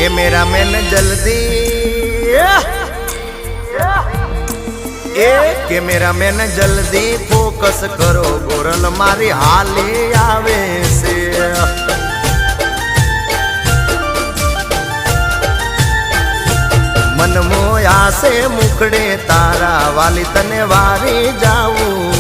cameraman જલ્દી cameraman જલ્દી focus કરો ગોરલ મારી હાલી આવે છે મન મોયા છે મુખડે તારા વાલી તને વારી જાવું